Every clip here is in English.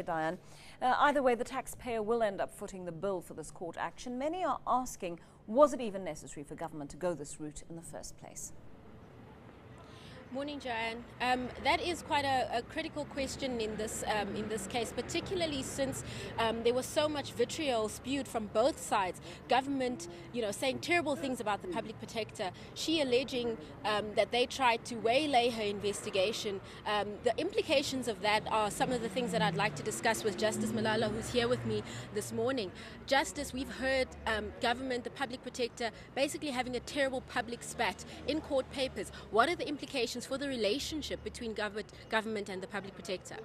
Dianne. Either way, the taxpayer will end up footing the bill for this court action. Many are asking, was it even necessary for government to go this route in the first place? Morning, Joanne. That is quite a critical question in this case, particularly since there was so much vitriol spewed from both sides. Government, saying terrible things about the Public Protector. She alleging that they tried to waylay her investigation. The implications of that are some of the things that I'd like to discuss with Justice Malala, who's here with me this morning. Justice, we've heard government, the Public Protector, basically having a terrible public spat in court papers. What are the implications for the relationship between government and the Public Protector?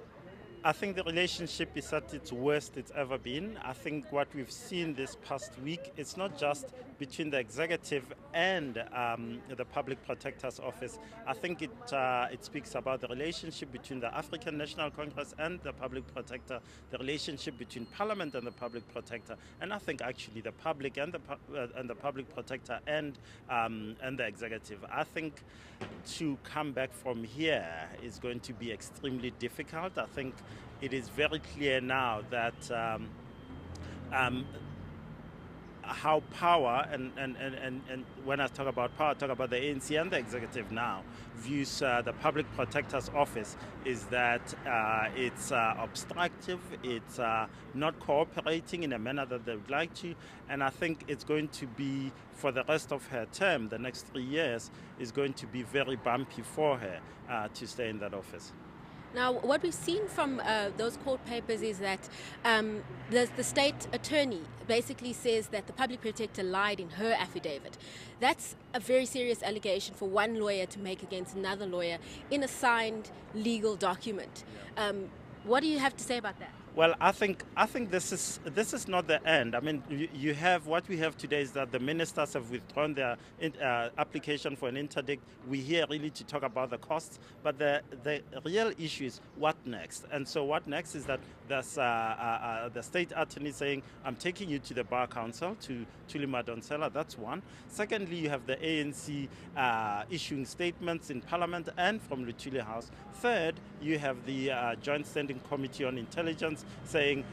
I think the relationship is at its worst it's ever been. I think what we've seen this past week, it's not just between the executive and the Public Protector's Office. I think it speaks about the relationship between the African National Congress and the Public Protector, the relationship between Parliament and the Public Protector, and I think actually the public and the Public Protector and the executive. I think to come back from here is going to be extremely difficult. I think it is very clear now that how power, and when I talk about power, I talk about the ANC and the executive now, views the Public Protector's Office is that it's obstructive, it's not cooperating in a manner that they would like to, and I think it's going to be, for the rest of her term, the next 3 years, is going to be very bumpy for her to stay in that office. Now, what we've seen from those court papers is that the state attorney basically says that the Public Protector lied in her affidavit. That's a very serious allegation for one lawyer to make against another lawyer in a signed legal document. What do you have to say about that? Well, I think this is not the end. I mean, you have what we have today is that the ministers have withdrawn their application for an interdict. We're here really to talk about the costs, but the real issue is what next. And so what next is that there's the state attorney saying, I'm taking you to the Bar Council, to Thuli Madonsela. That's one. Secondly, you have the ANC issuing statements in Parliament and from the Thuli House. Third, you have the Joint Standing Committee on Intelligence saying,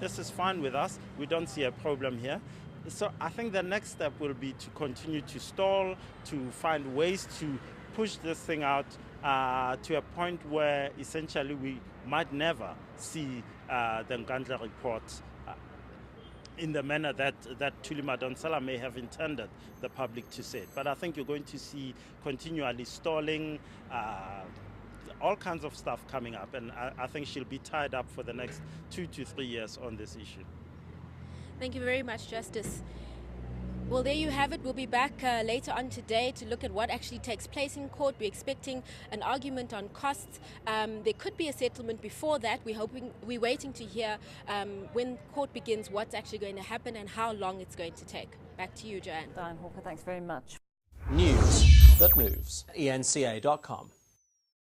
this is fine with us, we don't see a problem here. So I think the next step will be to continue to stall, to find ways to push this thing out to a point where essentially we might never see the Nkandla report in the manner that Thuli Madonsela may have intended the public to see it. But I think you're going to see continually stalling, all kinds of stuff coming up, and I think she'll be tied up for the next 2 to 3 years on this issue. Thank you very much, Justice. Well, there you have it. We'll be back later on today to look at what actually takes place in court. We're expecting an argument on costs. There could be a settlement before that. We're waiting to hear when court begins what's actually going to happen and how long it's going to take. Back to you, Joanne. Dianne Hawker, thanks very much. News that moves. eNCA.com.